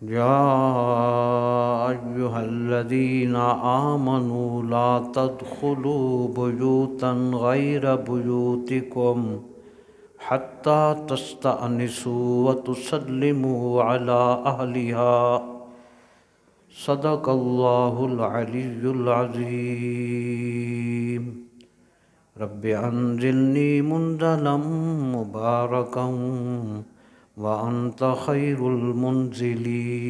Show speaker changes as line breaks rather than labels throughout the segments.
يا أيها الذين آمنوا لا تدخلوا بيوتا غير بيوتكم حتى تستأنسوا وتسلموا على أهلها صدق الله العلي العظيم. رب أنزلني منزلا مباركا وأنت خير المنزلين.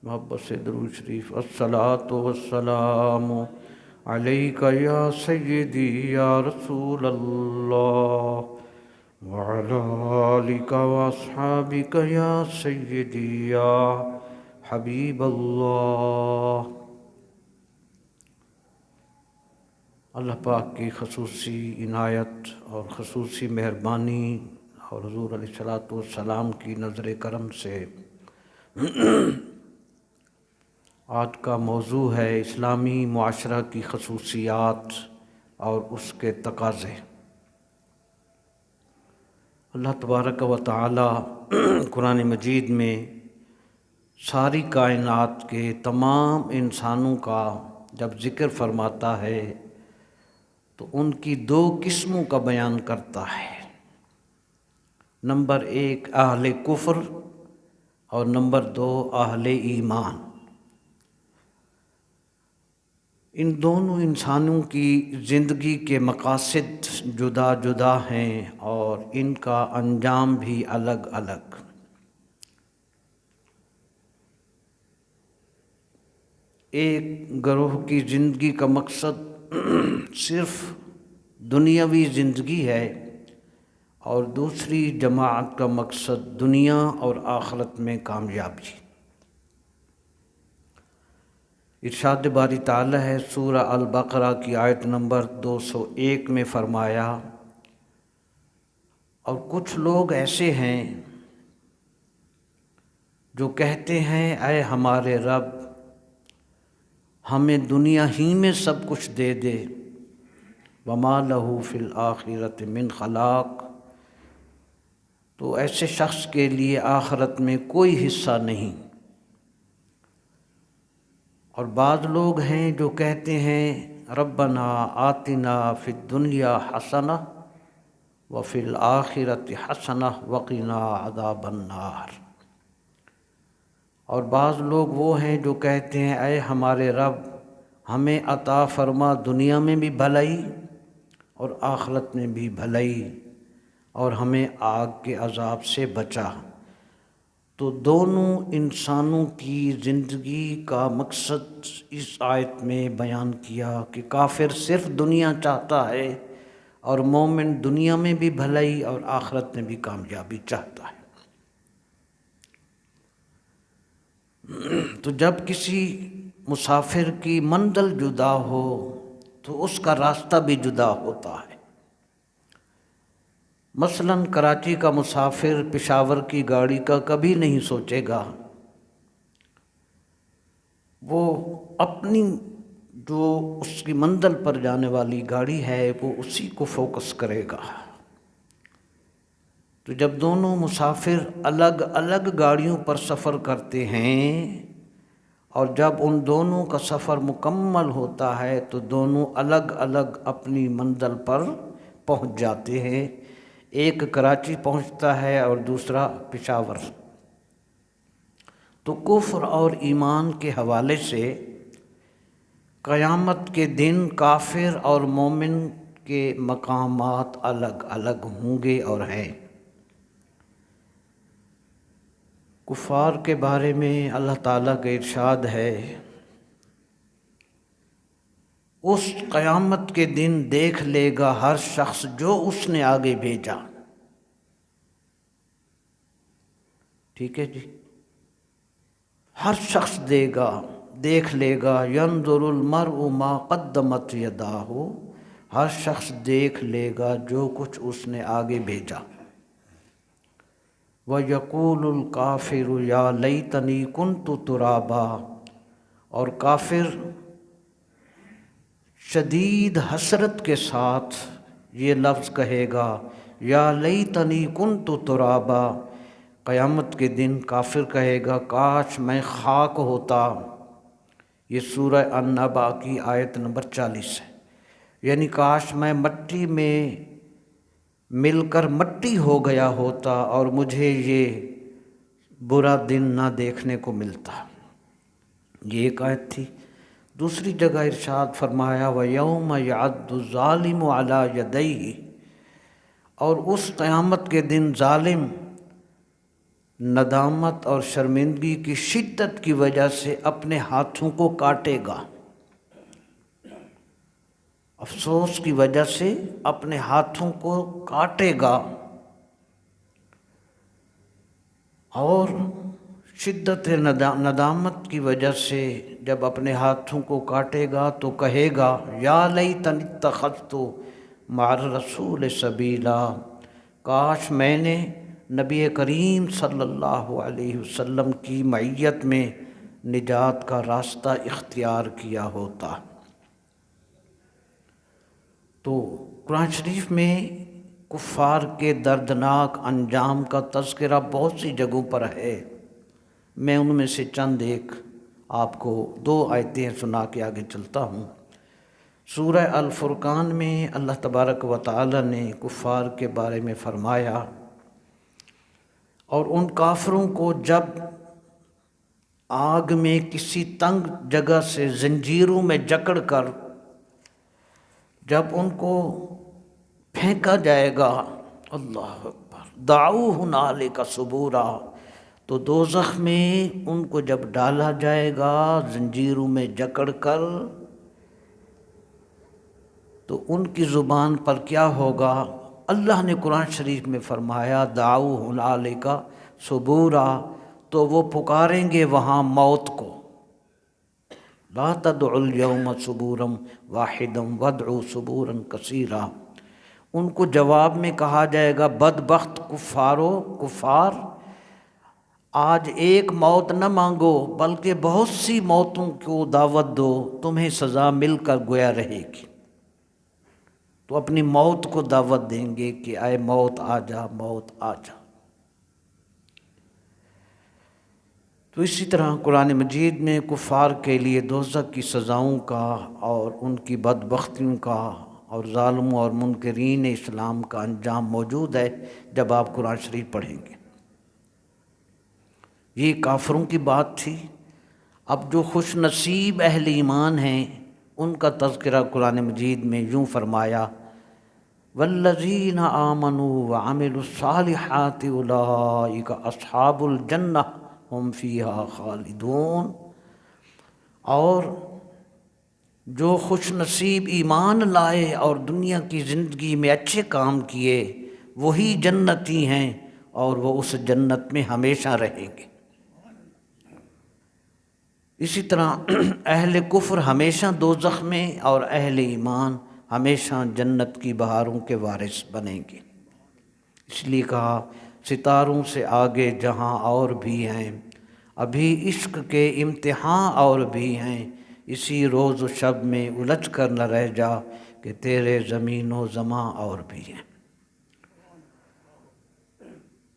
محبت سے درود شریف. الصلاۃ والسلام علیک یا سیدی یا رسول اللہ وعلی آلک واصحابک یا سیدی یا حبیب اللہ. اللہ پاک کی خصوصی عنایت اور خصوصی مہربانی اور حضور علیہ الصلوۃ والسلام کی نظر کرم سے آج کا موضوع ہے اسلامی معاشرہ کی خصوصیات اور اس کے تقاضے. اللہ تبارک و تعالی قرآن مجید میں ساری کائنات کے تمام انسانوں کا جب ذکر فرماتا ہے تو ان کی دو قسموں کا بیان کرتا ہے. نمبر 1 اہل کفر اور نمبر 2 اہل ایمان. ان دونوں انسانوں کی زندگی کے مقاصد جدا جدا ہیں اور ان کا انجام بھی الگ الگ. ایک گروہ کی زندگی کا مقصد صرف دنیاوی زندگی ہے اور دوسری جماعت کا مقصد دنیا اور آخرت میں کامیابی. ارشاد باری تعالی ہے سورہ البقرہ کی آیت نمبر 201 میں فرمایا، اور کچھ لوگ ایسے ہیں جو کہتے ہیں اے ہمارے رب ہمیں دنیا ہی میں سب کچھ دے دے، وما لہ فی الآخرۃ من خلاق، تو ایسے شخص کے لیے آخرت میں کوئی حصہ نہیں. اور بعض لوگ ہیں جو کہتے ہیں ربنا آتنا فی الدنیا حسنہ وفی الآخرۃ حسنہ وقنا عذاب النار. اور بعض لوگ وہ ہیں جو کہتے ہیں اے ہمارے رب ہمیں عطا فرما دنیا میں بھی بھلائی اور آخرت میں بھی بھلائی اور ہمیں آگ کے عذاب سے بچا. تو دونوں انسانوں کی زندگی کا مقصد اس آیت میں بیان کیا کہ کافر صرف دنیا چاہتا ہے اور مومن دنیا میں بھی بھلائی اور آخرت میں بھی کامیابی چاہتا ہے. تو جب کسی مسافر کی منزل جدا ہو تو اس کا راستہ بھی جدا ہوتا ہے. مثلاً کراچی کا مسافر پشاور کی گاڑی کا کبھی نہیں سوچے گا، وہ اپنی جو اس کی منزل پر جانے والی گاڑی ہے وہ اسی کو فوکس کرے گا. تو جب دونوں مسافر الگ الگ گاڑیوں پر سفر کرتے ہیں اور جب ان دونوں کا سفر مکمل ہوتا ہے تو دونوں الگ الگ اپنی منزل پر پہنچ جاتے ہیں. ایک کراچی پہنچتا ہے اور دوسرا پشاور. تو کفر اور ایمان کے حوالے سے قیامت کے دن کافر اور مومن کے مقامات الگ الگ ہوں گے اور ہیں. کفار کے بارے میں اللہ تعالیٰ کا ارشاد ہے اس قیامت کے دن دیکھ لے گا ہر شخص جو اس نے آگے بھیجا. ٹھیک ہے جی، ہر شخص دے گا دیکھ لے گا. ینظر المرء ما قدمت یداہ، ہر شخص دیکھ لے گا جو کچھ اس نے آگے بھیجا. وَيَقُولُ الْكَافِرُ يَا لَيْتَنِي كُنْتُ تُرَابًا، اور کافر شدید حسرت کے ساتھ یہ لفظ کہے گا یا لیتنی کنت ترابا، قیامت کے دن کافر کہے گا کاش میں خاک ہوتا۔ یہ سورہ النبا کی آیت نمبر 40 ہے، یعنی کاش میں مٹی میں مل کر مٹی ہو گیا ہوتا اور مجھے یہ برا دن نہ دیکھنے کو ملتا۔ یہ ایک آیت تھی۔ دوسری جگہ ارشاد فرمایا وَيَوْمَ يَعَضُّ الظَّالِمُ عَلَى يَدَيْهِ، اور اس قیامت کے دن ظالم ندامت اور شرمندگی کی شدت کی وجہ سے اپنے ہاتھوں کو کاٹے گا، افسوس کی وجہ سے اپنے ہاتھوں کو کاٹے گا، اور شدت ندامت کی وجہ سے جب اپنے ہاتھوں کو کاٹے گا تو کہے گا یا لیتنی اتخذت مع الرسول سبیلا، کاش میں نے نبی کریم صلی اللہ علیہ وسلم کی معیت میں نجات کا راستہ اختیار کیا ہوتا۔ تو قرآن شریف میں کفار کے دردناک انجام کا تذکرہ بہت سی جگہوں پر ہے، میں ان میں سے چند ایک آپ کو 2 آیتیں سنا کے آگے چلتا ہوں۔ سورہ الفرقان میں اللہ تبارک و تعالی نے کفار کے بارے میں فرمایا، اور ان کافروں کو جب آگ میں کسی تنگ جگہ سے زنجیروں میں جکڑ کر جب ان کو پھینکا جائے گا، اللہ اکبر، دعوا ہنالک ثبورا، تو دوزخ میں ان کو جب ڈالا جائے گا زنجیروں میں جکڑ کر، تو ان کی زبان پر کیا ہوگا؟ اللہ نے قرآن شریف میں فرمایا دعوا ہنالک ثبورا، تو وہ پکاریں گے وہاں موت کو، لا تدعوا اليوم ثبورا واحدا وادعوا ثبورا کثیرا۔ ان کو جواب میں کہا جائے گا بدبخت کفار، آج ایک موت نہ مانگو بلکہ بہت سی موتوں کو دعوت دو، تمہیں سزا مل کر گویا رہے گی۔ تو اپنی موت کو دعوت دیں گے کہ اے موت آ جا، موت آ جا۔ تو اسی طرح قرآن مجید میں کفار کے لیے دوزخ کی سزاؤں کا اور ان کی بدبختیوں کا اور ظالموں اور منکرین اسلام کا انجام موجود ہے جب آپ قرآن شریف پڑھیں گے۔ یہ کافروں کی بات تھی۔ اب جو خوش نصیب اہل ایمان ہیں ان کا تذکرہ قرآن مجید میں یوں فرمایا والذین آمنوا وعملوا الصالحات اولئک اصحاب الجنہ ہم فیہا خالدون، اور جو خوش نصیب ایمان لائے اور دنیا کی زندگی میں اچھے کام کیے وہی جنتی ہیں اور وہ اس جنت میں ہمیشہ رہیں گے۔ اسی طرح اہل کفر ہمیشہ دوزخ میں اور اہل ایمان ہمیشہ جنت کی بہاروں کے وارث بنیں گے۔ اس لیے کہا ستاروں سے آگے جہاں اور بھی ہیں، ابھی عشق کے امتحان اور بھی ہیں، اسی روز و شب میں الجھ کر نہ رہ جا کہ تیرے زمین و زماں اور بھی ہیں۔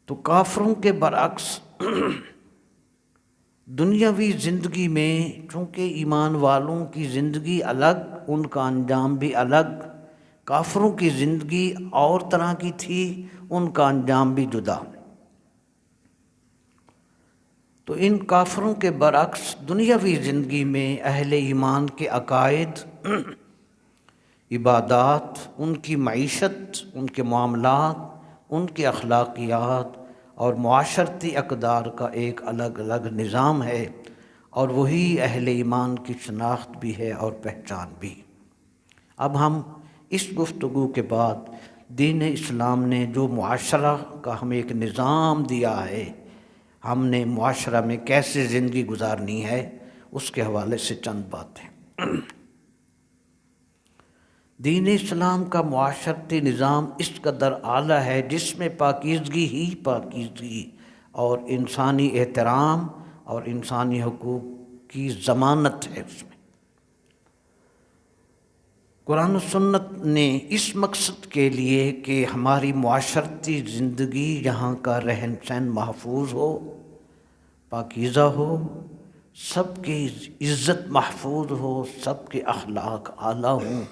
تو کافروں کے برعکس دنیاوی زندگی میں چونکہ ایمان والوں کی زندگی الگ، ان کا انجام بھی الگ، کافروں کی زندگی اور طرح کی تھی، ان کا انجام بھی جدا۔ تو ان کافروں کے برعکس دنیاوی زندگی میں اہل ایمان کے عقائد، عبادات، ان کی معیشت، ان کے معاملات، ان کے اخلاقیات اور معاشرتی اقدار کا ایک الگ الگ نظام ہے، اور وہی اہل ایمان کی شناخت بھی ہے اور پہچان بھی۔ اب ہم اس گفتگو کے بعد دین اسلام نے جو معاشرہ کا ہمیں ایک نظام دیا ہے، ہم نے معاشرہ میں کیسے زندگی گزارنی ہے، اس کے حوالے سے چند باتیں۔ دین اسلام کا معاشرتی نظام اس قدر اعلیٰ ہے جس میں پاکیزگی ہی پاکیزگی اور انسانی احترام اور انسانی حقوق کی ضمانت ہے۔ اس میں قرآن و سنت نے اس مقصد کے لیے کہ ہماری معاشرتی زندگی یہاں کا رہن سہن محفوظ ہو، پاکیزہ ہو، سب کی عزت محفوظ ہو، سب کے اخلاق اعلیٰ ہوں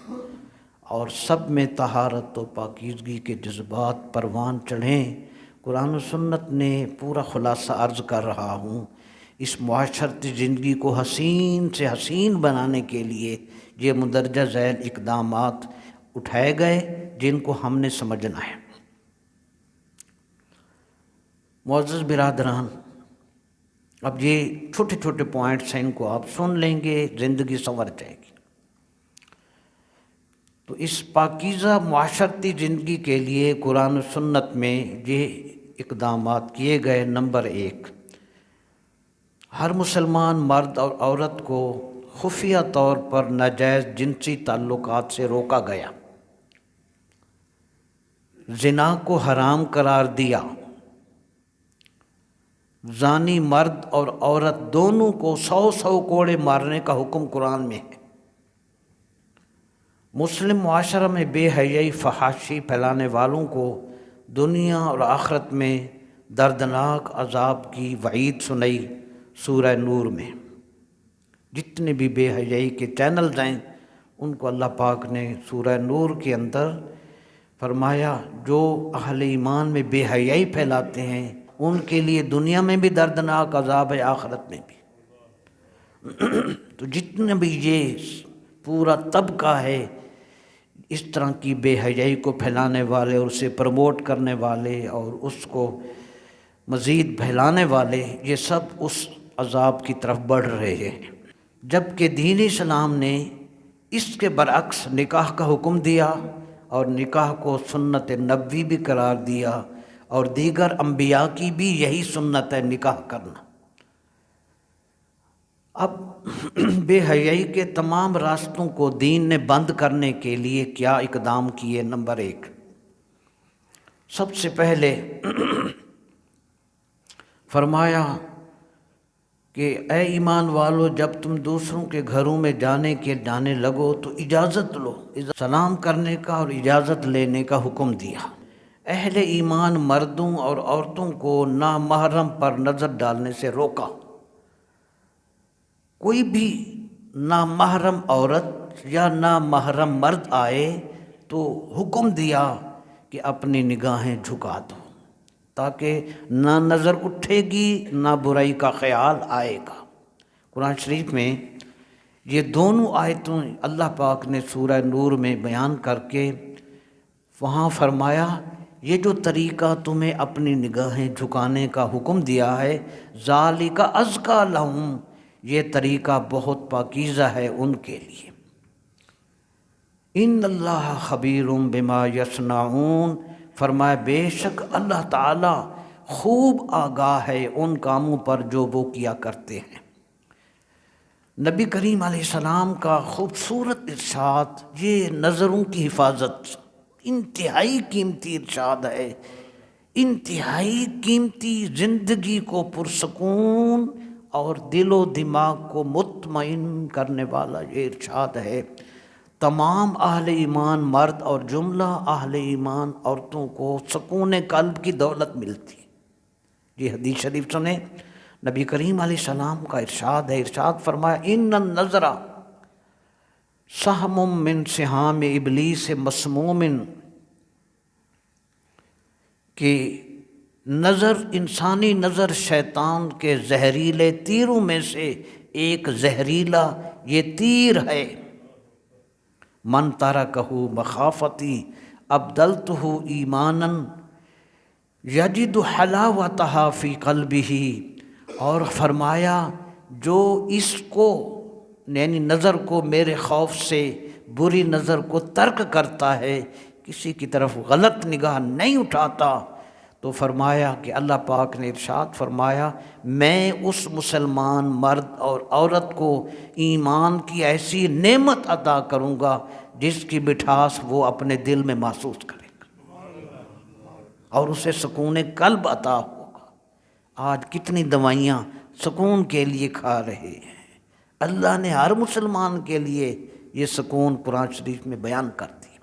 اور سب میں طہارت و پاکیزگی کے جذبات پروان چڑھیں، قرآن و سنت نے پورا خلاصہ عرض کر رہا ہوں۔ اس معاشرتی زندگی کو حسین سے حسین بنانے کے لیے یہ مندرجہ ذیل اقدامات اٹھائے گئے جن کو ہم نے سمجھنا ہے۔ معزز برادران، اب یہ چھوٹے چھوٹے پوائنٹس ہیں، ان کو آپ سن لیں گے، زندگی سنور جائے گی۔ تو اس پاکیزہ معاشرتی زندگی کے لیے قرآن و سنت میں یہ اقدامات کیے گئے۔ نمبر 1، ہر مسلمان مرد اور عورت کو خفیہ طور پر ناجائز جنسی تعلقات سے روکا گیا، زنا کو حرام قرار دیا، زانی مرد اور عورت دونوں کو 100 کوڑے مارنے کا حکم قرآن میں ہے۔ مسلم معاشرہ میں بے حیائی فحاشی پھیلانے والوں کو دنیا اور آخرت میں دردناک عذاب کی وعید سنائی سورہ نور میں۔ جتنے بھی بے حیائی کے چینلز ہیں ان کو اللہ پاک نے سورہ نور کے اندر فرمایا جو اہل ایمان میں بے حیائی پھیلاتے ہیں ان کے لیے دنیا میں بھی دردناک عذاب ہے، آخرت میں بھی۔ تو جتنے بھی یہ پورا طبقہ ہے اس طرح کی بے حیائی کو پھیلانے والے اور اسے پروموٹ کرنے والے اور اس کو مزید پھیلانے والے، یہ سب اس عذاب کی طرف بڑھ رہے ہیں، جبکہ دین اسلام نے اس کے برعکس نکاح کا حکم دیا اور نکاح کو سنت نبوی بھی قرار دیا، اور دیگر انبیاء کی بھی یہی سنت ہے نکاح کرنا۔ اب بے حیائی کے تمام راستوں کو دین نے بند کرنے کے لیے کیا اقدام کیے؟ نمبر 1، سب سے پہلے فرمایا کہ اے ایمان والو، جب تم دوسروں کے گھروں میں جانے لگو تو اجازت لو، سلام کرنے کا اور اجازت لینے کا حکم دیا۔ اہل ایمان مردوں اور عورتوں کو نامحرم پر نظر ڈالنے سے روکا۔ کوئی بھی نامحرم عورت یا نامحرم مرد آئے تو حکم دیا کہ اپنی نگاہیں جھکا دو، تاکہ نہ نظر اٹھے گی نہ برائی کا خیال آئے گا۔ قرآن شریف میں یہ دونوں آیتوں اللہ پاک نے سورہ نور میں بیان کر کے وہاں فرمایا یہ جو طریقہ تمہیں اپنی نگاہیں جھکانے کا حکم دیا ہے، ذالک ازکیٰ لہم، یہ طریقہ بہت پاکیزہ ہے ان کے لیے۔ ان اللہ خبیر بما یصنعون، فرمایا بے شک اللہ تعالی خوب آگاہ ہے ان کاموں پر جو وہ کیا کرتے ہیں۔ نبی کریم علیہ السلام کا خوبصورت ارشاد، یہ نظروں کی حفاظت انتہائی قیمتی ارشاد ہے، انتہائی قیمتی، زندگی کو پرسکون اور دل و دماغ کو مطمئن کرنے والا یہ ارشاد ہے۔ تمام اہل ایمان مرد اور جملہ اہل ایمان عورتوں کو سکون قلب کی دولت ملتی ہے۔ یہ حدیث شریف سنیں، نبی کریم علیہ السلام کا ارشاد ہے، ارشاد فرمایا ان النظر سہم من سہام ابلیس مسموم، کہ نظر، انسانی نظر شیطان کے زہریلے تیروں میں سے ایک زہریلا یہ تیر ہے۔ من ترکہ مخافتی ابدلتہ ایمانا یجد حلاوتہا فی قلبہ، اور فرمایا جو اس کو یعنی نظر کو میرے خوف سے، بری نظر کو ترک کرتا ہے، کسی کی طرف غلط نگاہ نہیں اٹھاتا، تو فرمایا کہ اللہ پاک نے ارشاد فرمایا میں اس مسلمان مرد اور عورت کو ایمان کی ایسی نعمت عطا کروں گا جس کی مٹھاس وہ اپنے دل میں محسوس کرے گا اور اسے سکون قلب عطا ہوگا۔ آج کتنی دوائیاں سکون کے لیے کھا رہے ہیں، اللہ نے ہر مسلمان کے لیے یہ سکون قرآن شریف میں بیان کرتی ہے،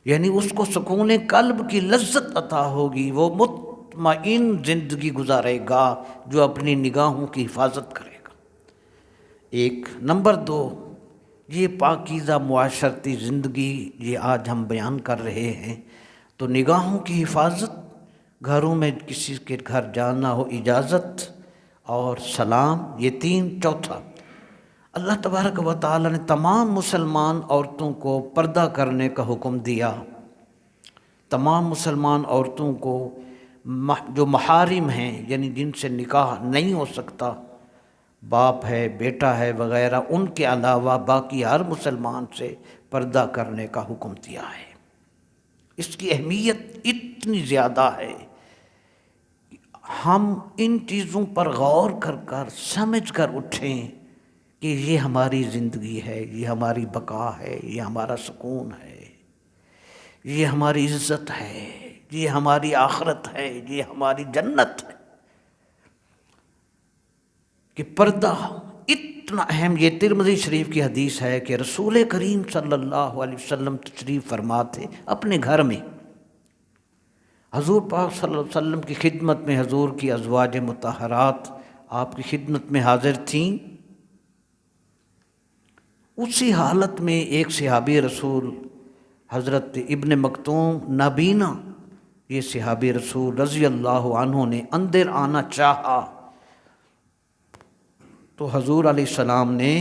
یعنی اس کو سکون قلب کی لذت عطا ہوگی، وہ مطمئن زندگی گزارے گا جو اپنی نگاہوں کی حفاظت کرے گا۔ ایک نمبر دو، یہ پاکیزہ معاشرتی زندگی یہ آج ہم بیان کر رہے ہیں، تو نگاہوں کی حفاظت، گھروں میں کسی کے گھر جانا ہو اجازت اور سلام، یہ تین۔ چوتھا، اللہ تبارک و تعالی نے تمام مسلمان عورتوں کو پردہ کرنے کا حکم دیا۔ تمام مسلمان عورتوں کو جو محارم ہیں، یعنی جن سے نکاح نہیں ہو سکتا، باپ ہے، بیٹا ہے وغیرہ، ان کے علاوہ باقی ہر مسلمان سے پردہ کرنے کا حکم دیا ہے۔ اس کی اہمیت اتنی زیادہ ہے، ہم ان چیزوں پر غور کر کر سمجھ کر اٹھیں کہ یہ ہماری زندگی ہے، یہ ہماری بقا ہے، یہ ہمارا سکون ہے، یہ ہماری عزت ہے، یہ ہماری آخرت ہے، یہ ہماری جنت ہے، کہ پردہ اتنا اہم۔ یہ ترمذی شریف کی حدیث ہے کہ رسول کریم صلی اللہ علیہ وسلم تشریف فرما تھے اپنے گھر میں، حضور پاک صلی اللہ علیہ وسلم کی خدمت میں حضور کی ازواج مطہرات آپ کی خدمت میں حاضر تھیں۔ اسی حالت میں ایک صحابی رسول حضرت ابن مکتوم نابینا، یہ صحابی رسول رضی اللہ عنہ نے اندر آنا چاہا تو حضور علیہ السلام نے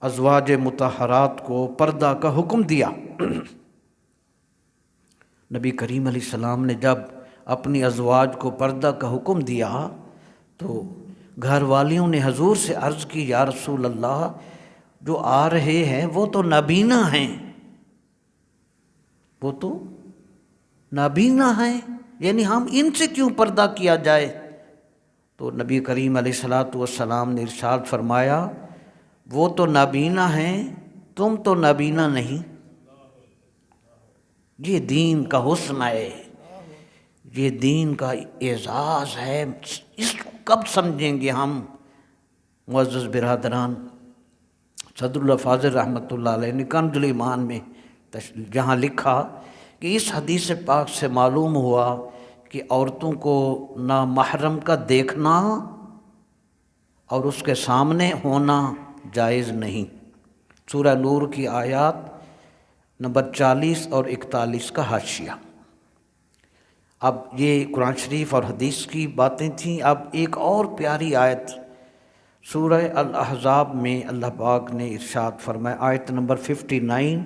ازواج مطہرات کو پردہ کا حکم دیا۔ نبی کریم علیہ السلام نے جب اپنی ازواج کو پردہ کا حکم دیا تو گھر والیوں نے حضور سے عرض کی، یا رسول اللہ، جو آ رہے ہیں وہ تو نابینا ہیں، وہ تو نابینا ہیں، یعنی ہم ان سے کیوں پردہ کیا جائے؟ تو نبی کریم علیہ السلام نے ارشاد فرمایا، وہ تو نابینا ہیں، تم تو نابینا نہیں۔ یہ دین کا حسن ہے، یہ دین کا اعزاز ہے، اس کو کب سمجھیں گے ہم؟ معزز برادران، صدر اللہ فاضل رحمۃ اللہ علیہ نے کنز الایمان میں جہاں لکھا کہ اس حدیث پاک سے معلوم ہوا کہ عورتوں کو نامحرم کا دیکھنا اور اس کے سامنے ہونا جائز نہیں۔ سورہ نور کی آیات نمبر 40 اور 41 کا حاشیہ۔ اب یہ قرآن شریف اور حدیث کی باتیں تھیں، اب ایک اور پیاری آیت سورہ الاحزاب میں اللہ پاک نے ارشاد فرمایا، آیت نمبر 59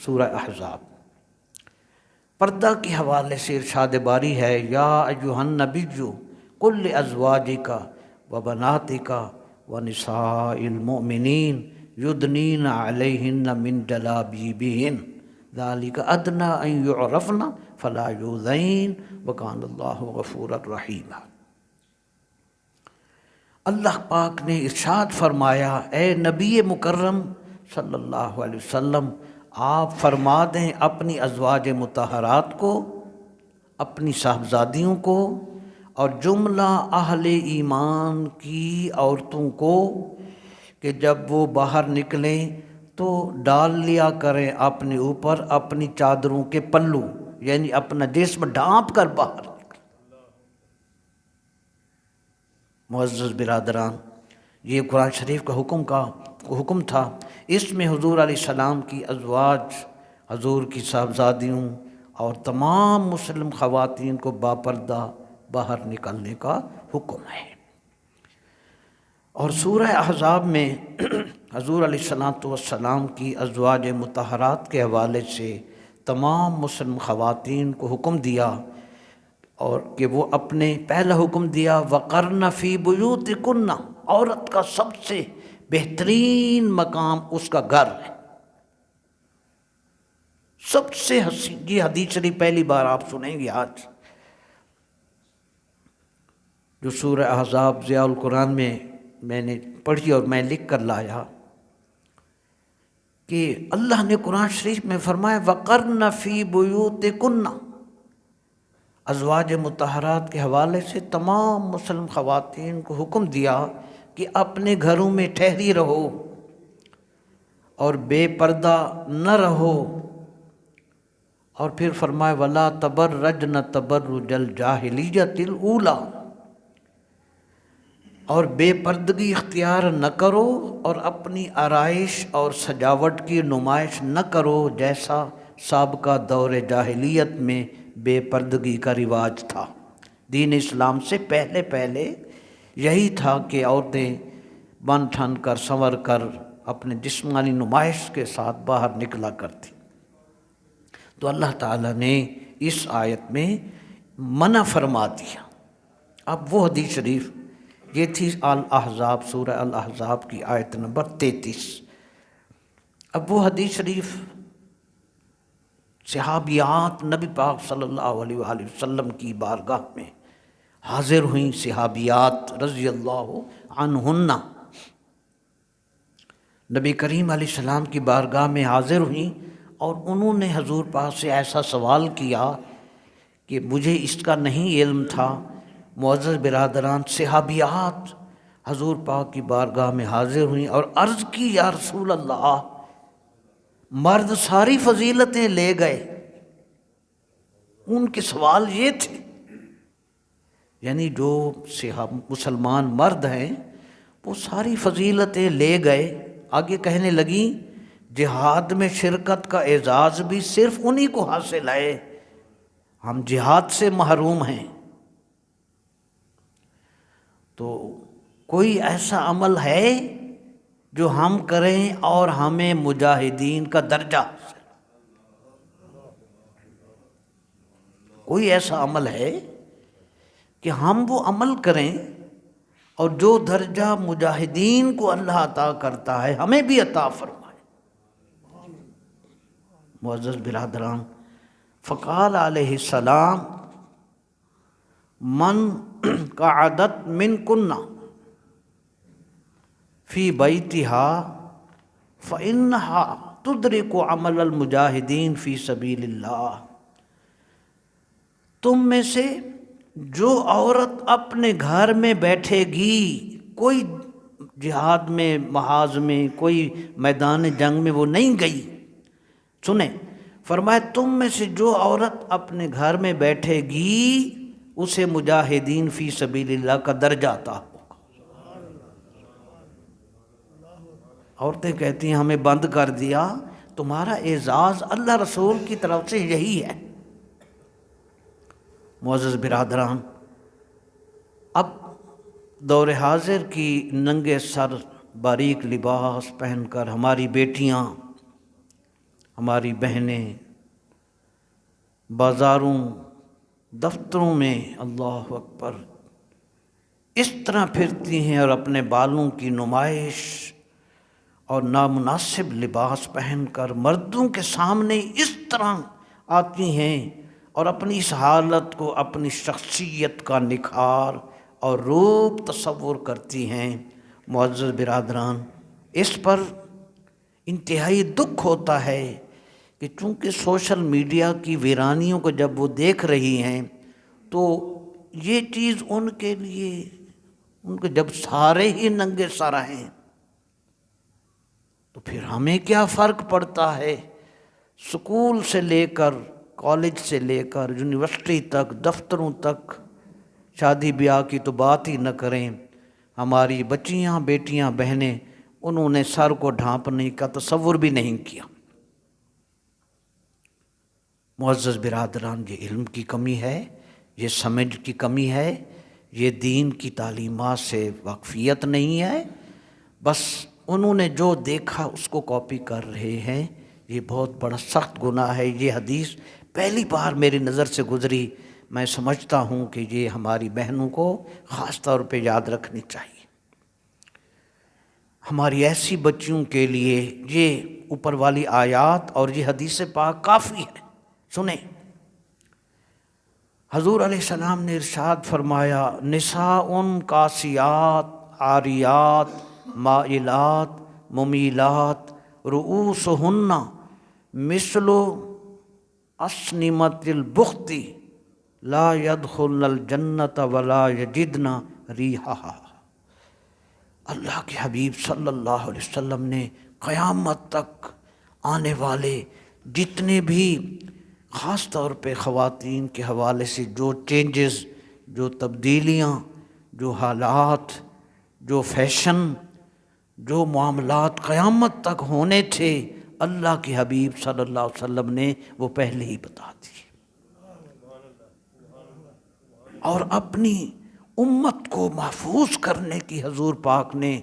سورہ احزاب۔ پردہ کے حوالے سے ارشاد باری ہے، یا ایھا النبی قل لازواجک وبناتک ونساء المؤمنین یدنین علیہن من جلابیبہن ذلک ادنی ان یعرفن فلا یؤذین وکان اللہ غفورا رحیما۔ اللہ پاک نے ارشاد فرمایا، اے نبی مکرم صلی اللہ علیہ وسلم، آپ فرما دیں اپنی ازواج مطہرات کو، اپنی صاحبزادیوں کو اور جملہ اہل ایمان کی عورتوں کو کہ جب وہ باہر نکلیں تو ڈال لیا کریں اپنے اوپر اپنی چادروں کے پلو، یعنی اپنا جسم ڈھانپ کر باہر نکلیں۔ معزز برادران، یہ قرآن شریف کا حکم تھا، اس میں حضور علیہ السلام کی ازواج، حضور کی صاحبزادیوں اور تمام مسلم خواتین کو باپردہ باہر نکلنے کا حکم ہے۔ اور سورہ احزاب میں حضور علیہ السلام کی ازواج مطہرات کے حوالے سے تمام مسلم خواتین کو حکم دیا، اور کہ وہ اپنے پہلا حکم دیا وقرن فی بیوتکن، عورت کا سب سے بہترین مقام اس کا گھر ہے، سب سے حسین۔ یہ حدیث شریف پہلی بار آپ سنیں گے آج، جو سورہ احزاب ضیاء القرآن میں نے پڑھی اور میں لکھ کر لایا کہ اللہ نے قرآن شریف میں فرمایا وقرن فی بیوتکن، ازواج مطہرات کے حوالے سے تمام مسلم خواتین کو حکم دیا کہ اپنے گھروں میں ٹھہری رہو، اور بے پردہ نہ رہو، اور پھر فرمائے ولا تبرجن تبرج الجاہلیت الاولی، اور بے پردگی اختیار نہ کرو اور اپنی آرائش اور سجاوٹ کی نمائش نہ کرو جیسا سابقہ دور جاہلیت میں بے پردگی کا رواج تھا۔ دین اسلام سے پہلے یہی تھا کہ عورتیں بن ٹھن کر سنور کر اپنے جسمانی نمائش کے ساتھ باہر نکلا کرتی۔ تو اللہ تعالیٰ نے اس آیت میں منع فرما دیا۔ اب وہ حدیث شریف، یہ تھی الاحزاب، سورہ الاحزاب کی آیت نمبر 33۔ اب وہ حدیث شریف صحابیات نبی پاک صلی اللہ علیہ وآلہ وسلم کی بارگاہ میں حاضر ہوئیں، صحابیات رضی اللہ عنہن نبی کریم علیہ السلام کی بارگاہ میں حاضر ہوئیں، اور انہوں نے حضور پاک سے ایسا سوال کیا کہ مجھے اس کا نہیں علم تھا۔ معزز برادران، صحابیات حضور پاک کی بارگاہ میں حاضر ہوئیں اور عرض کی یا رسول اللہ، مرد ساری فضیلتیں لے گئے۔ ان کے سوال یہ تھے، یعنی جو مسلمان مرد ہیں وہ ساری فضیلتیں لے گئے۔ آگے کہنے لگیں جہاد میں شرکت کا اعزاز بھی صرف انہی کو حاصل ہے، ہم جہاد سے محروم ہیں۔ تو کوئی ایسا عمل ہے جو ہم کریں اور ہمیں مجاہدین کا درجہ حاصل؟ کوئی ایسا عمل ہے کہ ہم وہ عمل کریں اور جو درجہ مجاہدین کو اللہ عطا کرتا ہے ہمیں بھی عطا فرمائے؟ معزز برادران، فقال علیہ السلام من قعدت من کنہ فی بیتہا فإنہا تدرک عمل المجاہدین فی سبیل اللہ، تم میں سے جو عورت اپنے گھر میں بیٹھے گی، کوئی جہاد میں محاذ میں کوئی میدان جنگ میں وہ نہیں گئی، سنیں فرمایا تم میں سے جو عورت اپنے گھر میں بیٹھے گی اسے مجاہدین فی سبیل اللہ کا درجہ عطا ہوگا۔ عورتیں کہتی ہیں ہمیں بند کر دیا، تمہارا اعزاز اللہ رسول کی طرف سے یہی ہے۔ معزز برادران، اب دور حاضر کی ننگے سر باریک لباس پہن کر ہماری بیٹیاں، ہماری بہنیں بازاروں دفتروں میں اللہ اکبر اس طرح پھرتی ہیں اور اپنے بالوں کی نمائش اور نامناسب لباس پہن کر مردوں کے سامنے اس طرح آتی ہیں اور اپنی اس حالت کو اپنی شخصیت کا نکھار اور روپ تصور کرتی ہیں۔ معزز برادران، اس پر انتہائی دکھ ہوتا ہے کہ چونکہ سوشل میڈیا کی ویرانیوں کو جب وہ دیکھ رہی ہیں تو یہ چیز ان کے لیے، ان کو جب سارے ہی ننگے سر ہیں تو پھر ہمیں کیا فرق پڑتا ہے؟ سکول سے لے کر کالج سے لے کر یونیورسٹی تک، دفتروں تک، شادی بیاہ کی تو بات ہی نہ کریں، ہماری بچیاں بیٹیاں بہنیں انہوں نے سر کو ڈھانپنے کا تصور بھی نہیں کیا۔ معزز برادران، یہ علم کی کمی ہے، یہ سمجھ کی کمی ہے، یہ دین کی تعلیمات سے واقفیت نہیں ہے، بس انہوں نے جو دیکھا اس کو کاپی کر رہے ہیں۔ یہ بہت بڑا سخت گناہ ہے۔ یہ حدیث پہلی بار میری نظر سے گزری، میں سمجھتا ہوں کہ یہ ہماری بہنوں کو خاص طور پہ یاد رکھنی چاہیے۔ ہماری ایسی بچیوں کے لیے یہ اوپر والی آیات اور یہ حدیث پاک کافی ہے۔ سنیں، حضور علیہ السلام نے ارشاد فرمایا نساء کاسیات عاریات مائلات ممیلات رؤوسہن مثل اسنمۃ البخت لا يدخلن الجنۃ ولا یجدن ریحہا۔ اللہ کے حبیب صلی اللہ علیہ وسلم نے قیامت تک آنے والے جتنے بھی خاص طور پہ خواتین کے حوالے سے جو چینجز، جو تبدیلیاں، جو حالات، جو فیشن، جو معاملات قیامت تک ہونے تھے، اللہ کے حبیب صلی اللہ علیہ وسلم نے وہ پہلے ہی بتا دی، اور اپنی امت کو محفوظ کرنے کی حضور پاک نے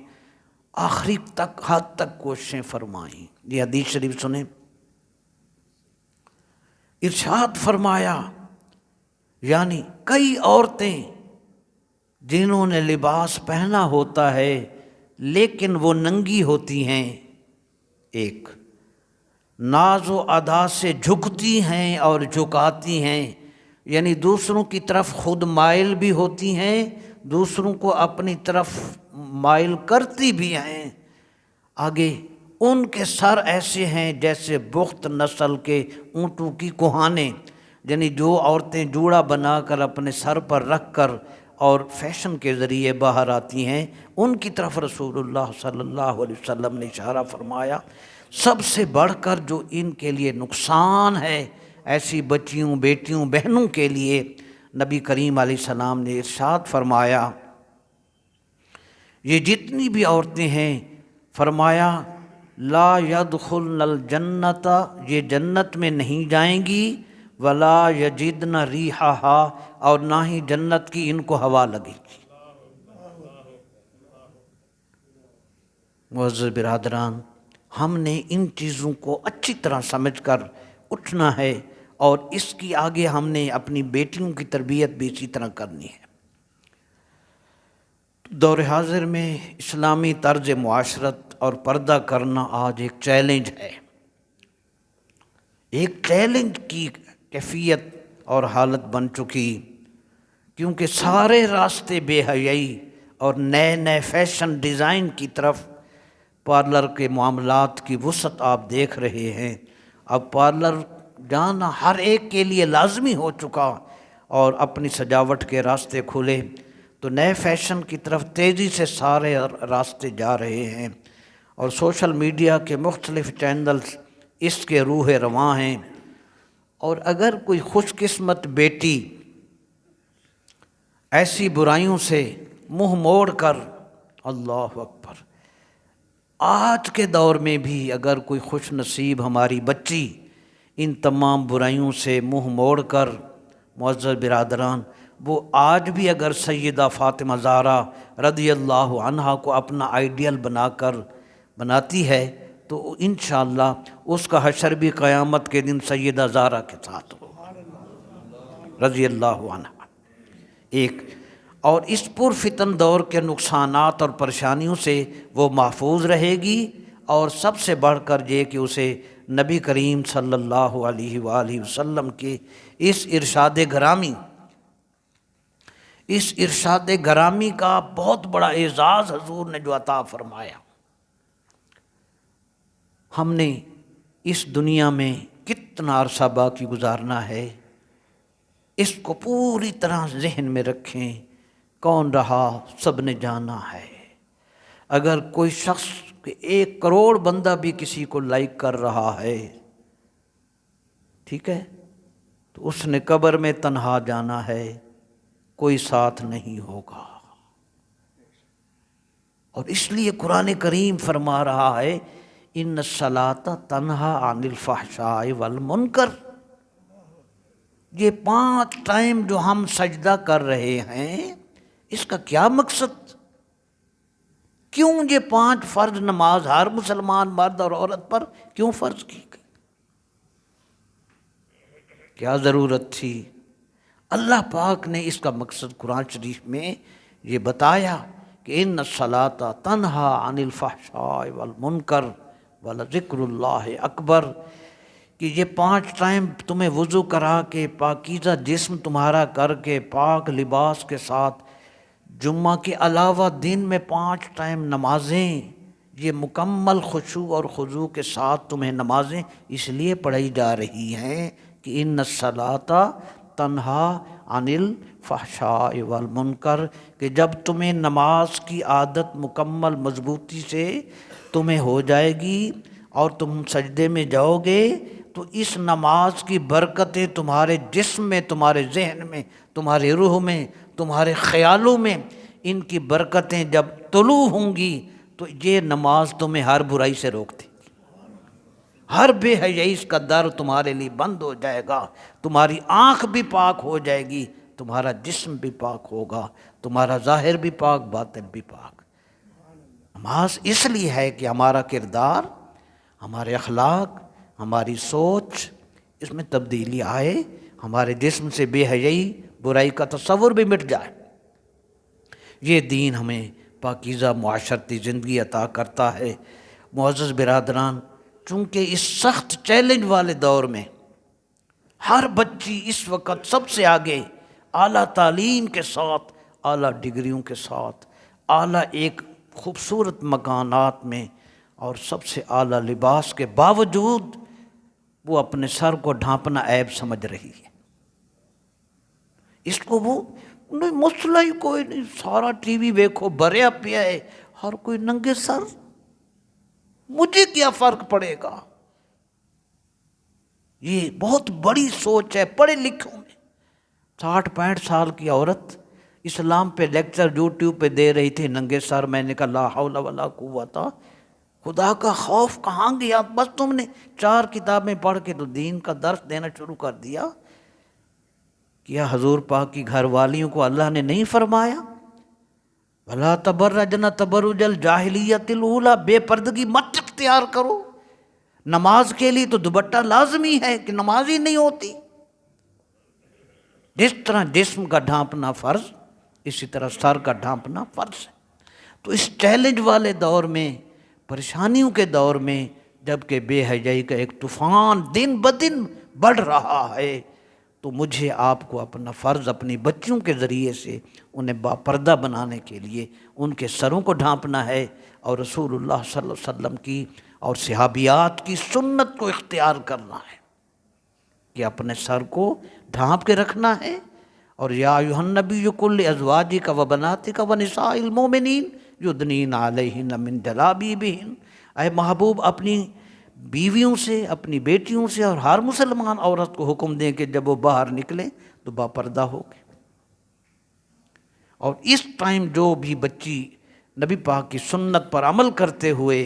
آخری تک حد تک کوششیں فرمائیں۔ یہ حدیث شریف سنیں، ارشاد فرمایا یعنی کئی عورتیں جنہوں نے لباس پہنا ہوتا ہے لیکن وہ ننگی ہوتی ہیں، ایک ناز و ادا سے جھکتی ہیں اور جھکاتی ہیں، یعنی دوسروں کی طرف خود مائل بھی ہوتی ہیں، دوسروں کو اپنی طرف مائل کرتی بھی ہیں۔ آگے ان کے سر ایسے ہیں جیسے بخت نسل کے اونٹوں کی کوہانے، یعنی جو عورتیں جوڑا بنا کر اپنے سر پر رکھ کر اور فیشن کے ذریعے باہر آتی ہیں، ان کی طرف رسول اللہ صلی اللہ علیہ وسلم نے اشارہ فرمایا۔ سب سے بڑھ کر جو ان کے لیے نقصان ہے، ایسی بچیوں، بیٹیوں، بہنوں کے لیے، نبی کریم علیہ السلام نے ارشاد فرمایا یہ جتنی بھی عورتیں ہیں، فرمایا لا يدخلن الجنت، یہ جنت میں نہیں جائیں گی، ولا یجدن ریحہا، اور نہ ہی جنت کی ان کو ہوا لگے گی۔ معزز برادران، ہم نے ان چیزوں کو اچھی طرح سمجھ کر اٹھنا ہے، اور اس کی آگے ہم نے اپنی بیٹیوں کی تربیت بھی اسی طرح کرنی ہے۔ دور حاضر میں اسلامی طرز معاشرت اور پردہ کرنا آج ایک چیلنج ہے، ایک چیلنج کی کیفیت اور حالت بن چکی، کیونکہ سارے راستے بے حیائی اور نئے نئے فیشن ڈیزائن کی طرف، پارلر کے معاملات کی وسعت آپ دیکھ رہے ہیں۔ اب پارلر جانا ہر ایک کے لیے لازمی ہو چکا، اور اپنی سجاوٹ کے راستے کھلے تو نئے فیشن کی طرف تیزی سے سارے راستے جا رہے ہیں، اور سوشل میڈیا کے مختلف چینلز اس کے روح رواں ہیں۔ اور اگر کوئی خوش قسمت بیٹی ایسی برائیوں سے منہ موڑ کر، اللہ اکبر، آج کے دور میں بھی اگر کوئی خوش نصیب ہماری بچی ان تمام برائیوں سے منہ موڑ کر، معزز برادران، وہ آج بھی اگر سیدہ فاطمہ زہرا رضی اللہ عنہا کو اپنا آئیڈیل بناتی ہے تو انشاءاللہ اس کا حشر بھی قیامت کے دن سیدہ زہرا کے ساتھ ہوگا رضی اللہ عنہا۔ ایک اور اس پرفتن دور کے نقصانات اور پریشانیوں سے وہ محفوظ رہے گی، اور سب سے بڑھ کر یہ کہ اسے نبی کریم صلی اللہ علیہ وآلہ وسلم کے اس ارشاد گرامی کا بہت بڑا اعزاز حضور نے جو عطا فرمایا۔ ہم نے اس دنیا میں کتنا عرصہ باقی گزارنا ہے، اس کو پوری طرح ذہن میں رکھیں، کون رہا سب نے جانا ہے۔ اگر کوئی شخص 1 کروڑ بندہ بھی کسی کو لائک کر رہا ہے، ٹھیک ہے، تو اس نے قبر میں تنہا جانا ہے، کوئی ساتھ نہیں ہوگا۔ اور اس لیے قرآن کریم فرما رہا ہے ان الصلاۃ تنہا عن الفحشاء والمنکر۔ یہ 5 ٹائم جو ہم سجدہ کر رہے ہیں، اس کا کیا مقصد؟ کیوں یہ 5 فرض نماز ہر مسلمان مرد اور عورت پر کیوں فرض کی گئی؟ کیا ضرورت تھی؟ اللہ پاک نے اس کا مقصد قرآن شریف میں یہ بتایا کہ ان الصلاۃ تنہا عن الفحشاء والمنکر ولذکر اللہ اکبر، کہ یہ 5 ٹائم تمہیں وضو کرا کے پاکیزہ جسم تمہارا کر کے پاک لباس کے ساتھ جمعہ کے علاوہ دن میں 5 ٹائم نمازیں، یہ مکمل خشوع اور خضوع کے ساتھ تمہیں نمازیں اس لیے پڑھائی جا رہی ہیں کہ ان الصلاۃ تنہا عن الفحشاء والمنکر، کہ جب تمہیں نماز کی عادت مکمل مضبوطی سے تمہیں ہو جائے گی اور تم سجدے میں جاؤ گے تو اس نماز کی برکتیں تمہارے جسم میں، تمہارے ذہن میں، تمہاری روح میں، تمہارے خیالوں میں، ان کی برکتیں جب طلوع ہوں گی تو یہ نماز تمہیں ہر برائی سے روکتی، ہر بے حیائی کا در تمہارے لیے بند ہو جائے گا، تمہاری آنکھ بھی پاک ہو جائے گی، تمہارا جسم بھی پاک ہوگا، تمہارا ظاہر بھی پاک، باطن بھی پاک۔ نماز اس لیے ہے کہ ہمارا کردار، ہمارے اخلاق، ہماری سوچ، اس میں تبدیلی آئے، ہمارے جسم سے بے حیائی، برائی کا تصور بھی مٹ جائے۔ یہ دین ہمیں پاکیزہ معاشرتی زندگی عطا کرتا ہے۔ معزز برادران، چونکہ اس سخت چیلنج والے دور میں ہر بچی اس وقت سب سے آگے اعلیٰ تعلیم کے ساتھ، اعلیٰ ڈگریوں کے ساتھ، اعلیٰ ایک خوبصورت مکانات میں اور سب سے اعلیٰ لباس کے باوجود وہ اپنے سر کو ڈھانپنا عیب سمجھ رہی ہے۔ اس کو وہ نہیں، مسئلہ ہی کوئی نہیں، سارا ٹی وی دیکھو بھریا پیا ہے، ہر کوئی ننگے سر، مجھے کیا فرق پڑے گا۔ یہ بہت بڑی سوچ ہے پڑھے لکھوں میں۔ 60-65 سال کی عورت اسلام پہ لیکچر یوٹیوب پہ دے رہی تھی ننگے سر۔ میں نے کہا لا حول ولا قوت، خدا کا خوف کہاں گیا؟ بس تم نے 4 کتابیں پڑھ کے تو دین کا درس دینا شروع کر دیا۔ کیا حضور پاک کی گھر والیوں کو اللہ نے نہیں فرمایا وَلَا تَبَرَّجْنَ تَبَرُّجَ الْجَاهِلِيَّةِ الْأُولَىٰ، بے پردگی مت اختیار کرو؟ نماز کے لیے تو دوپٹہ لازمی ہے کہ نماز ہی نہیں ہوتی۔ جس طرح جسم کا ڈھانپنا فرض، اسی طرح سر کا ڈھانپنا فرض ہے۔ تو اس چیلنج والے دور میں، پریشانیوں کے دور میں، جب کہ بے حیائی کا ایک طوفان دن بدن بڑھ رہا ہے، تو مجھے آپ کو اپنا فرض اپنی بچیوں کے ذریعے سے انہیں باپردہ بنانے کے لیے ان کے سروں کو ڈھانپنا ہے، اور رسول اللہ صلی اللہ علیہ وسلم کی اور صحابیات کی سنت کو اختیار کرنا ہے کہ اپنے سر کو ڈھانپ کے رکھنا ہے۔ اور یا ایھا النبی قل لازواجک وبناتک ونساء المؤمنین یدنین علیہن من جلابیبہن، اے محبوب اپنی بیویوں سے، اپنی بیٹیوں سے اور ہر مسلمان عورت کو حکم دیں کہ جب وہ باہر نکلیں تو باپردہ ہو گئے۔ اور اس ٹائم جو بھی بچی نبی پاک کی سنت پر عمل کرتے ہوئے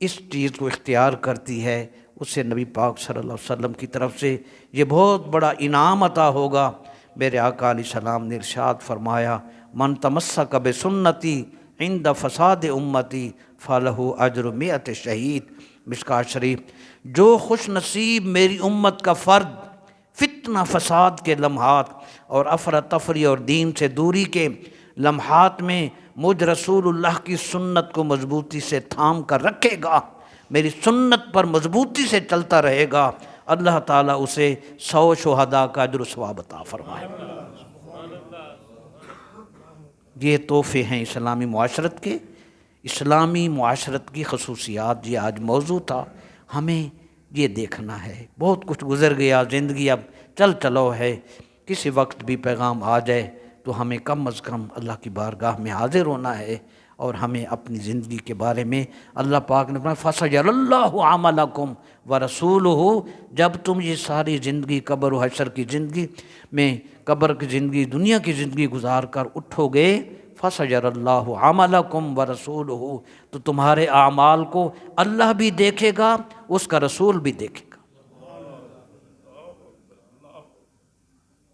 اس چیز کو اختیار کرتی ہے، اسے نبی پاک صلی اللہ علیہ وسلم کی طرف سے یہ بہت بڑا انعام عطا ہوگا۔ میرے آقا علیہ السلام نے ارشاد فرمایا من تمسک بسنتی عند فساد امتی فلہ اجر 100 شہید، مشکوٰۃ شریف۔ جو خوش نصیب میری امت کا فرد فتنہ فساد کے لمحات اور افراتفری اور دین سے دوری کے لمحات میں مجھ رسول اللہ کی سنت کو مضبوطی سے تھام کر رکھے گا، میری سنت پر مضبوطی سے چلتا رہے گا، اللہ تعالیٰ اسے 100 شہداء کا اجر و ثواب عطا فرمائے۔ یہ تحفے ہیں اسلامی معاشرت کے، اسلامی معاشرت کی خصوصیات۔ یہ آج موضوع تھا، ہمیں یہ دیکھنا ہے۔ بہت کچھ گزر گیا، زندگی اب چل چلو ہے، کسی وقت بھی پیغام آ جائے تو ہمیں کم از کم اللہ کی بارگاہ میں حاضر ہونا ہے، اور ہمیں اپنی زندگی کے بارے میں اللہ پاک نے فرمایا فَسَيَرَى اللَّهُ عَمَلَكُمْ وَرَسُولُهُ، جب تم یہ ساری زندگی قبر و حشر کی زندگی میں، قبر کی زندگی، دنیا کی زندگی گزار کر اٹھو گے، فَسَيَرَى اللَّهُ عَمَلَكُمْ وَرَسُولُهُ، تو تمہارے اعمال کو اللہ بھی دیکھے گا، اس کا رسول بھی دیکھے گا۔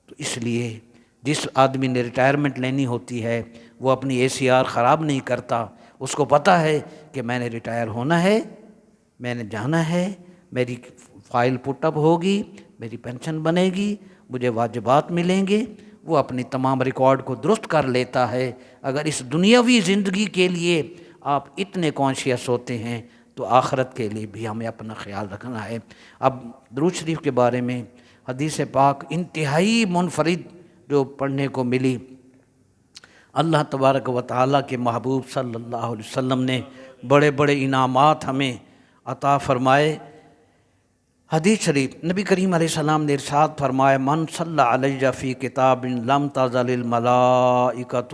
تو اس لیے جس آدمی نے ریٹائرمنٹ لینی ہوتی ہے وہ اپنی ACR خراب نہیں کرتا، اس کو پتہ ہے کہ میں نے ریٹائر ہونا ہے، میں نے جانا ہے، میری فائل پٹ اپ ہوگی، میری پینشن بنے گی، مجھے واجبات ملیں گے، وہ اپنی تمام ریکارڈ کو درست کر لیتا ہے۔ اگر اس دنیاوی زندگی کے لیے آپ اتنے کانشیس ہوتے ہیں تو آخرت کے لیے بھی ہمیں اپنا خیال رکھنا ہے۔ اب درود شریف کے بارے میں حدیث پاک انتہائی منفرد جو پڑھنے کو ملی، اللہ تبارک و تعالیٰ کے محبوب صلی اللہ علیہ وسلم نے بڑے بڑے انعامات ہمیں عطا فرمائے۔ حدیث شریف نبی کریم علیہ السلام نے ارشاد فرمایا من صلی علیہ فی کتاب لم تزل الملائکۃ